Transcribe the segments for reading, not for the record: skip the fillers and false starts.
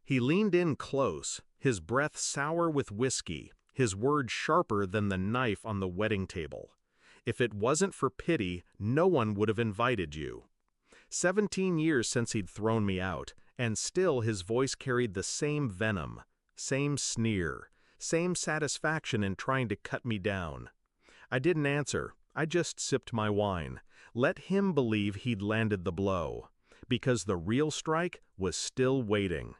He leaned in close, his breath sour with whiskey, his words sharper than the knife on the wedding table. If it wasn't for pity, no one would have invited you. 17 years since he'd thrown me out, and still his voice carried the same venom, same sneer, same satisfaction in trying to cut me down. I didn't answer, I just sipped my wine. Let him believe he'd landed the blow, because the real strike was still waiting.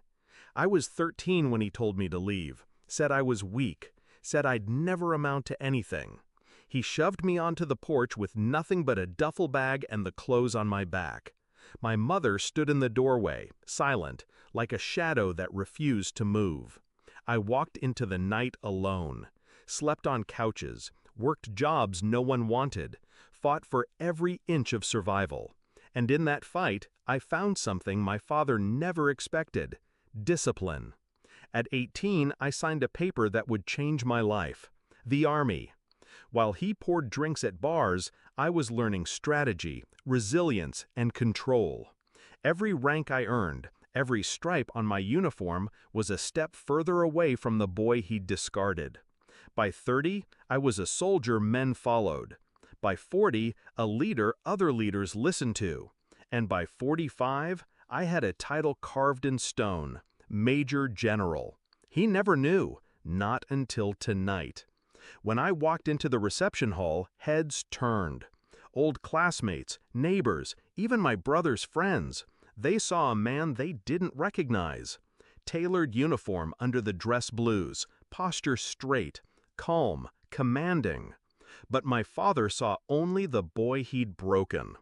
I was 13 when he told me to leave, said I was weak, said I'd never amount to anything. He shoved me onto the porch with nothing but a duffel bag and the clothes on my back. My mother stood in the doorway, silent, like a shadow that refused to move. I walked into the night alone, slept on couches, worked jobs no one wanted, fought for every inch of survival. And in that fight, I found something my father never expected: discipline. At 18, I signed a paper that would change my life: the Army. While he poured drinks at bars, I was learning strategy, resilience, and control. Every rank I earned, every stripe on my uniform was a step further away from the boy he'd discarded. By 30, I was a soldier men followed. By 40, a leader other leaders listened to. And by 45, I had a title carved in stone: Major General. He never knew, not until tonight. When I walked into the reception hall, heads turned. Old classmates, neighbors, even my brother's friends, they saw a man they didn't recognize. Tailored uniform under the dress blues, posture straight, calm, commanding. But my father saw only the boy he'd broken.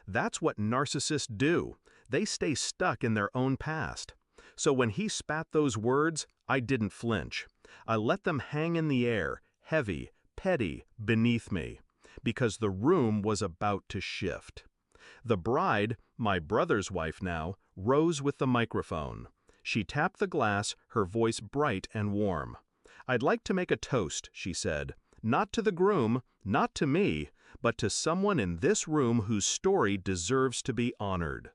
That's what narcissists do. They stay stuck in their own past. So when he spat those words, I didn't flinch. I let them hang in the air, heavy, petty, beneath me, because the room was about to shift. The bride, my brother's wife now, rose with the microphone. She tapped the glass, her voice bright and warm. "I'd like to make a toast," she said. "Not to the groom, not to me, but to someone in this room whose story deserves to be honored."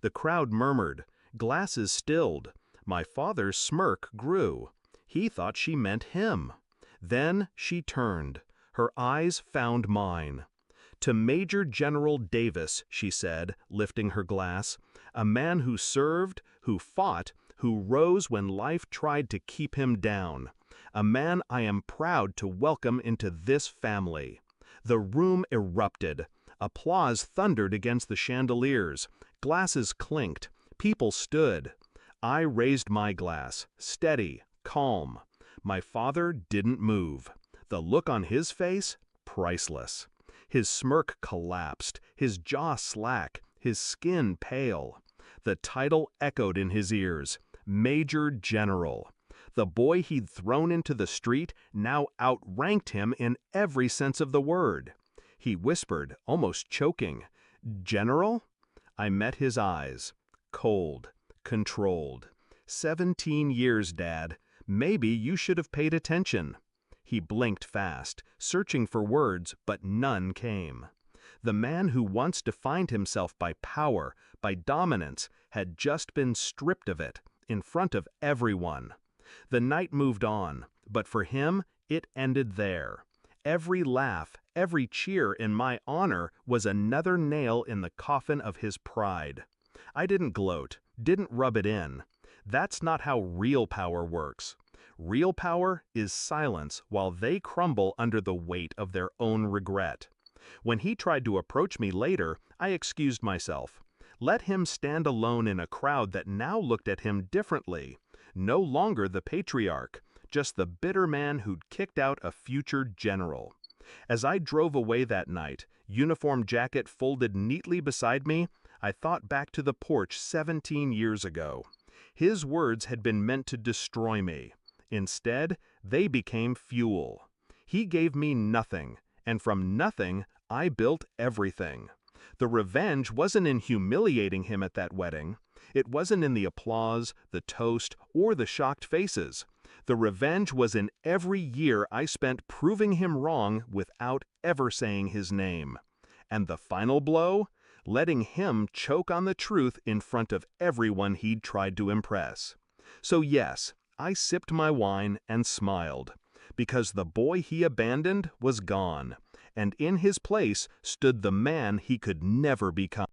The crowd murmured. Glasses stilled. My father's smirk grew. He thought she meant him. Then she turned. Her eyes found mine. "To Major General Davis," she said, lifting her glass, "a man who served, who fought, who rose when life tried to keep him down. A man I am proud to welcome into this family." The room erupted. Applause thundered against the chandeliers. Glasses clinked. People stood. I raised my glass, steady, calm. My father didn't move. The look on his face, priceless. His smirk collapsed, his jaw slack, his skin pale. The title echoed in his ears: Major General. The boy he'd thrown into the street now outranked him in every sense of the word. He whispered, almost choking, "General?" I met his eyes. Cold, controlled. 17 years, Dad. Maybe you should have paid attention. He blinked fast, searching for words, but none came. The man who once defined himself by power, by dominance, had just been stripped of it, in front of everyone. The night moved on, but for him, it ended there. Every laugh, every cheer in my honor was another nail in the coffin of his pride. I didn't gloat, didn't rub it in. That's not how real power works. Real power is silence while they crumble under the weight of their own regret. When he tried to approach me later, I excused myself. Let him stand alone in a crowd that now looked at him differently. No longer the patriarch, just the bitter man who'd kicked out a future general. As I drove away that night, uniform jacket folded neatly beside me, I thought back to the porch 17 years ago. His words had been meant to destroy me. Instead, they became fuel. He gave me nothing, and from nothing, I built everything. The revenge wasn't in humiliating him at that wedding. It wasn't in the applause, the toast, or the shocked faces. The revenge was in every year I spent proving him wrong without ever saying his name. And the final blow? Letting him choke on the truth in front of everyone he'd tried to impress. So yes, I sipped my wine and smiled, because the boy he abandoned was gone, and in his place stood the man he could never become.